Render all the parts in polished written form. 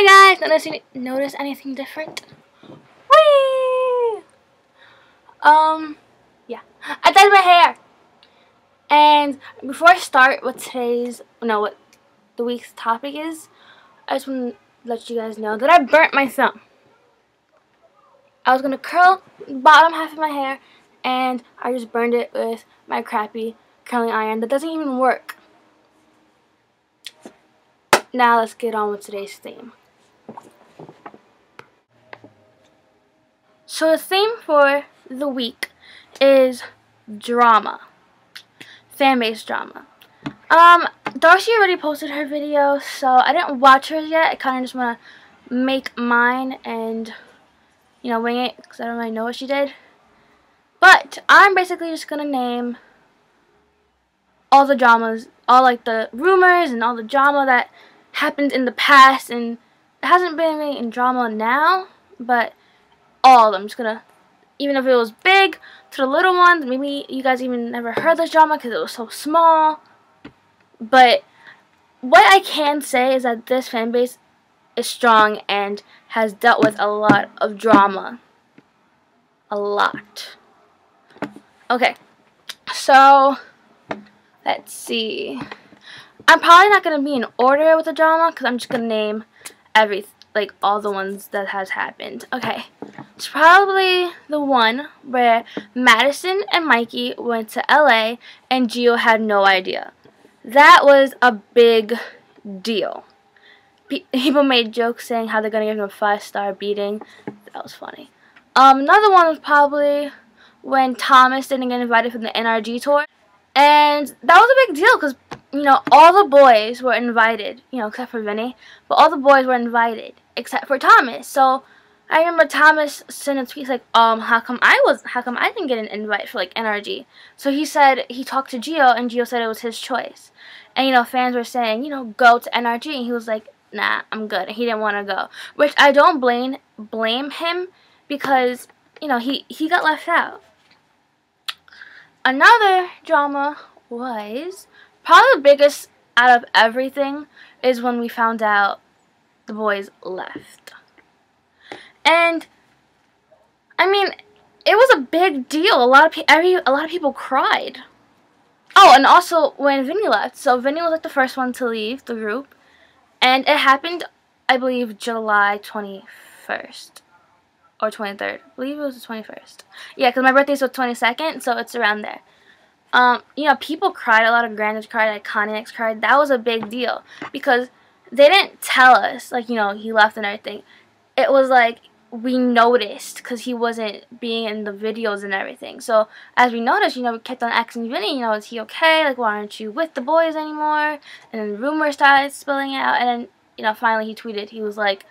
Hi guys! Notice anything different? Whee! Yeah. I dyed my hair! And before I start what what the week's topic is, I just want to let you guys know that I burnt my thumb. I was going to curl the bottom half of my hair, and I just burned it with my crappy curling iron that doesn't even work. Now let's get on with today's theme. So the theme for the week is drama. Fan-based drama. Darcy already posted her video, so I didn't watch hers yet. I kind of just want to make mine and, wing it, because I don't really know what she did. But I'm basically just going to name all the dramas, all like the rumors and all the drama that happened in the past, and it hasn't been really in drama now, but all of them. I'm just gonna, even if it was big to the little ones, maybe you guys even never heard this drama because it was so small. But what I can say is that this fan base is strong and has dealt with a lot of drama. A lot. Okay, so let's see. I'm probably not going to be in order with the drama because I'm just going to name all the ones that has happened. Okay, it's probably the one where Madison and Mikey went to LA and Gio had no idea. That was a big deal. People made jokes saying how they're going to give him a 5-star beating. That was funny. Another one was probably when Thomas didn't get invited for the NRG tour. And that was a big deal because, all the boys were invited, except for Vinny. But all the boys were invited except for Thomas. So I remember Thomas sent a tweet like, how come I didn't get an invite for NRG? So he said he talked to Gio, and Gio said it was his choice. And fans were saying, go to NRG, and he was like, nah, I'm good. And he didn't want to go, which I don't blame him because he got left out. Another drama was probably the biggest out of everything is when we found out the boys left. And I mean, it was a big deal. A lot of people cried. Oh, and also when Vinny left. So Vinny was the first one to leave the group, and it happened, I believe, July 21st. Or 23rd. I believe it was the 21st. Yeah, because my birthday's the 22nd, so it's around there. People cried. A lot of Granders cried. ICONIClyAGRANDer cried. That was a big deal because they didn't tell us, he left and everything. It was we noticed because he wasn't being in the videos and everything. So as we noticed, we kept on asking Vinny, is he okay? Why aren't you with the boys anymore? And then rumors started spilling out, and then, finally he tweeted. He was like,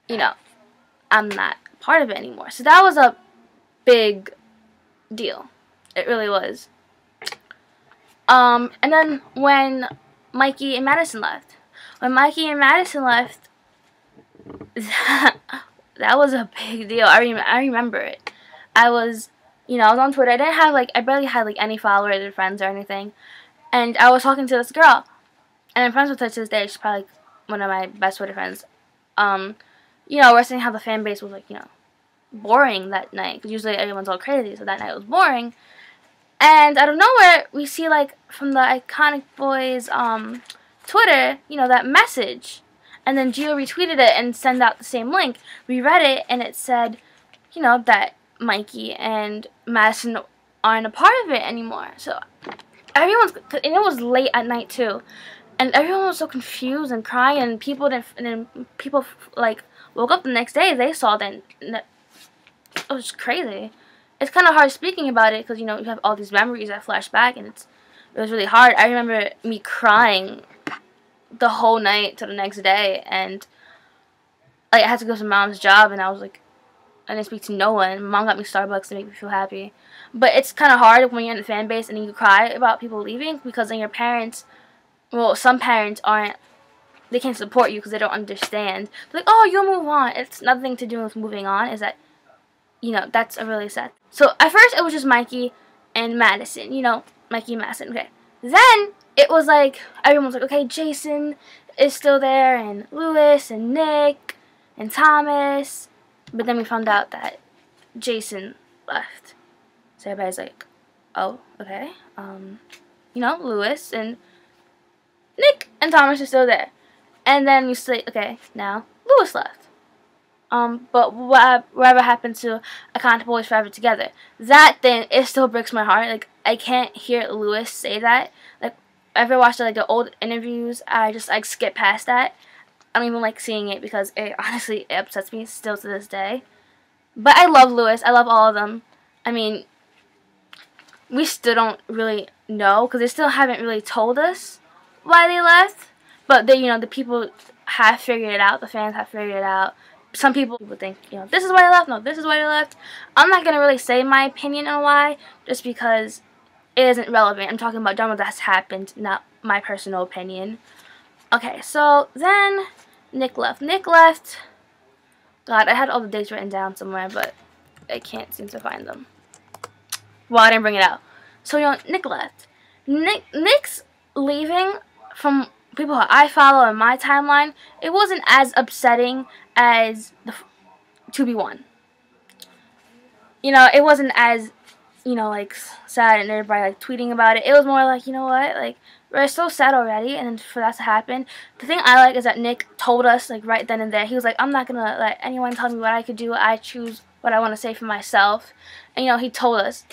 I'm not part of it anymore. So that was a big deal. It really was. And then when Mikey and Madison left. When Mikey and Madison left, that was a big deal. I remember it. I was on Twitter. I barely had any followers or friends or anything. And I was talking to this girl. And I'm friends with her to this day. She's probably one of my best Twitter friends. We're saying how the fan base was boring that night, because usually everyone's all crazy, so that night was boring. And out of nowhere, we see from the Iconic Boys Twitter, that message, and then Gio retweeted it and sent out the same link. We read it, and it said, that Mikey and Madison aren't a part of it anymore. So and it was late at night too, and everyone was so confused and crying, and people woke up the next day, they saw that. It was crazy. It's kind of hard speaking about it because, you have all these memories that flash back, and it was really hard. I remember me crying the whole night till the next day, and I had to go to Mom's job, and I didn't speak to no one. Mom got me Starbucks to make me feel happy. But it's kind of hard when you're in the fan base and you cry about people leaving, because then your parents, some parents they can't support you because they don't understand. They're like, oh, you'll move on. It's nothing to do with moving on. Is that, that's a really sad. So at first it was just Mikey and Madison. Mikey and Madison. Okay. Then it was everyone was like, okay, Jason, is still there, and Louis and Nick and Thomas. But then we found out that Jason left. So everybody's like, oh, okay. You know, Louis and Nick and Thomas are still there. And then we say, okay, now Louis left. But whatever happened to Iconic Boys Forever Together? That thing, it still breaks my heart. Like, I can't hear Louis say that. Like, if I watched like the old interviews, I just like skip past that. I don't even like seeing it because it honestly it upsets me still to this day. But I love Louis. I love all of them. I mean, we still don't really know because they still haven't really told us why they left. But they, you know, the people have figured it out. The fans have figured it out. Some people think, you know, this is why they left. No, this is why they left. I'm not gonna really say my opinion on why, just because it isn't relevant. I'm talking about drama that's happened, not my personal opinion. Okay, so then Nick left. Nick left. God, I had all the dates written down somewhere, but I can't seem to find them. Well, I didn't bring it out. So, you know, Nick left. Nick's leaving, from people who I follow in my timeline, it wasn't as upsetting as the 2B1. You know, it wasn't as, you know, like, sad and everybody, like, tweeting about it. It was more like, you know what, like, we're so sad already, and then for that to happen. The thing I like is that Nick told us, like, right then and there. He was like, I'm not gonna let anyone tell me what I could do. I choose what I want to say for myself. And, you know, he told us.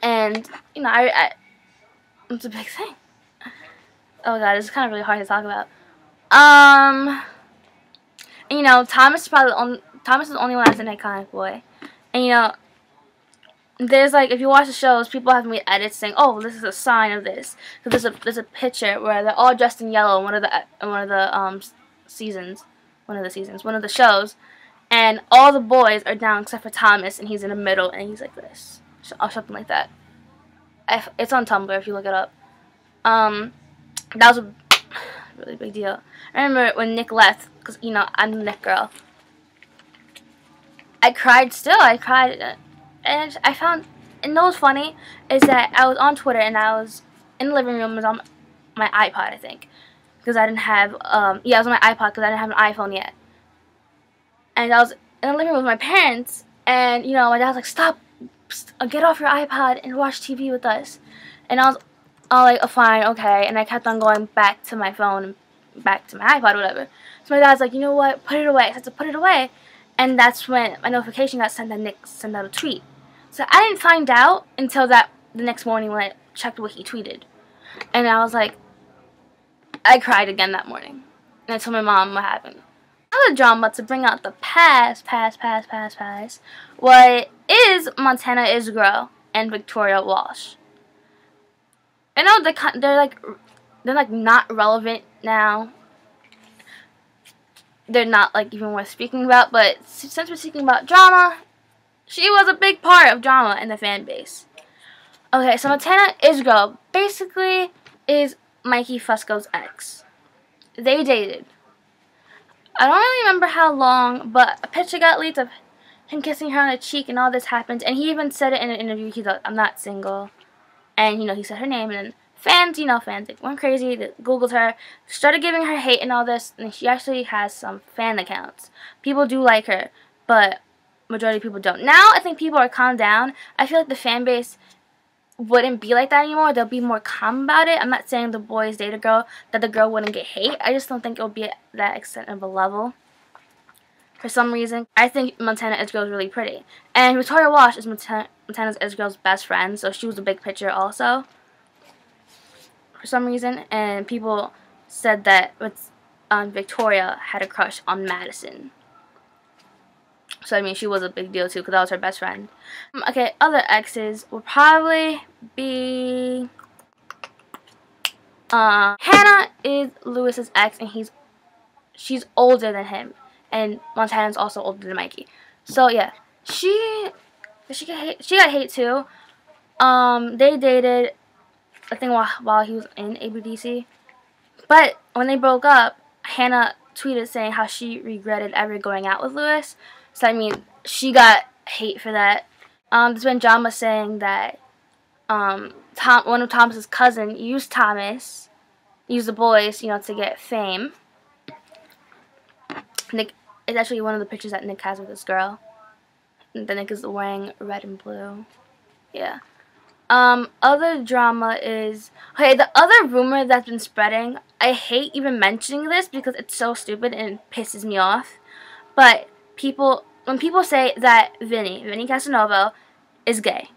And, you know, it's a big thing. Oh god, it's kind of really hard to talk about. And, you know, Thomas is the only one that's an iconic boy. And, you know, there's like, if you watch the shows, people have made edits saying, oh, this is a sign of this. Because there's a picture where they're all dressed in yellow in one of the shows, and all the boys are down except for Thomas, and he's in the middle, and he's like this, or something like that. It's on Tumblr if you look it up. That was a really big deal. I remember when Nick left, because, you know, I'm the Nick girl. I cried still. I cried. And I found, and what was funny is that I was on Twitter, and I was in the living room. It was on my iPod, I think. Because I didn't have, yeah, it was on my iPod because I didn't have an iPhone yet. And I was in the living room with my parents, and, you know, my dad was like, stop, get off your iPod and watch TV with us. And I was all like, oh, fine, okay. And I kept on going back to my phone, back to my iPod, whatever. So my dad's like, you know what, put it away. I said to put it away. And that's when my notification got sent that Nick sent out a tweet. So I didn't find out until the next morning when I checked what he tweeted. And I was like, I cried again that morning. And I told my mom what happened. Another drama to bring out the past, what is Montana Isgro and Victoria Walsh. I know they're like not relevant now. They're not like even worth speaking about, but since we're speaking about drama, she was a big part of drama in the fan base. Okay, so Montana Isgro basically is Mikey Fusco's ex. They dated. I don't really remember how long, but a picture got leaked of him kissing her on the cheek, and all this happened. And he even said it in an interview. He thought, I'm not single. And, you know, he said her name, and then fans, you know, fans, they went crazy, they Googled her, started giving her hate and all this, and she actually has some fan accounts. People do like her, but majority of people don't. Now, I think people are calmed down. I feel like the fan base wouldn't be like that anymore. They'll be more calm about it. I'm not saying the boys date a girl, that the girl wouldn't get hate. I just don't think it would be at that extent of a level. For some reason, I think Montana Isgro is really pretty. And Victoria Walsh is Montana Isgro's best friend, so she was a big picture also. For some reason, and people said that Victoria had a crush on Madison. So, I mean, she was a big deal, too, because that was her best friend. Okay, other exes would probably be... Hannah is Louis's ex, and she's older than him. And Montana's also older than Mikey. So, yeah. She got hate, too. They dated, I think, while he was in ABDC. But when they broke up, Hannah tweeted saying how she regretted ever going out with Louis. So, I mean, she got hate for that. There's been drama saying that one of Thomas's cousin used Thomas use the boys, you know, to get fame. Nick, it's actually one of the pictures that Nick has with this girl. And then Nick is wearing red and blue. Yeah. Other drama is, okay, the other rumor that's been spreading, I hate even mentioning this because it's so stupid and it pisses me off, but when people say that Vinny Casanova is gay,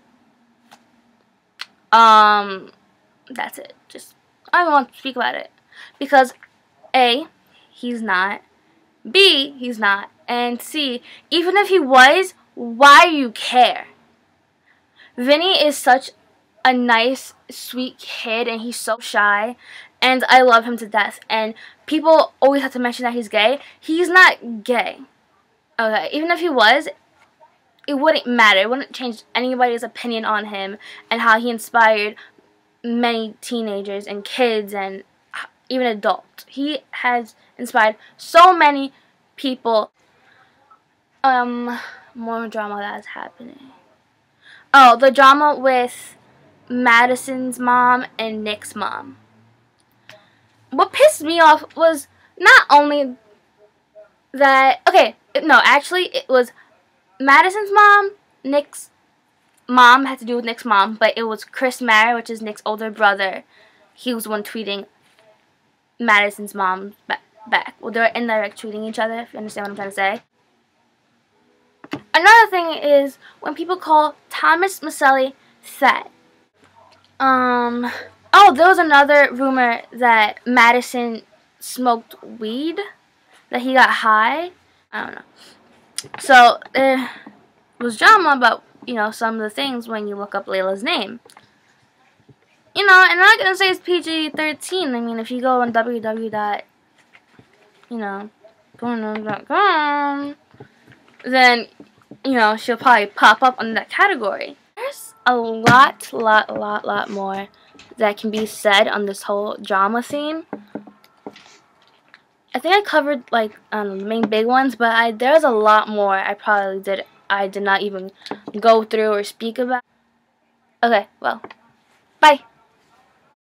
that's it. Just, I don't want to speak about it. Because A, he's not. B, he's not. And C, even if he was, why do you care? Vinny is such a nice, sweet kid, and he's so shy, and I love him to death. And people always have to mention that he's gay. He's not gay. Okay, even if he was, it wouldn't matter. It wouldn't change anybody's opinion on him and how he inspired many teenagers and kids and even adults. He has inspired so many people. More drama that's happening. Oh, the drama with Madison's mom and Nick's mom. What pissed me off was not only that, okay, no, actually it was Madison's mom, Nick's mom had to do with Nick's mom, but it was Chris Mara, which is Nick's older brother. He was the one tweeting Madison's mom back. Well, they were indirect tweeting each other, if you understand what I'm trying to say. Another thing is when people call Thomas Maselli fat. Oh, there was another rumor that Madison smoked weed, that he got high. I don't know. So there was drama about, you know, some of the things when you look up Layla's name. You know, and I'm not gonna say it's PG-13. I mean, if you go on www.pornhub.com, then, you know, she'll probably pop up on that category. There's a lot more that can be said on this whole drama theme. I think I covered, like, the main big ones, but there's a lot more I did not even go through or speak about. Okay, well, bye.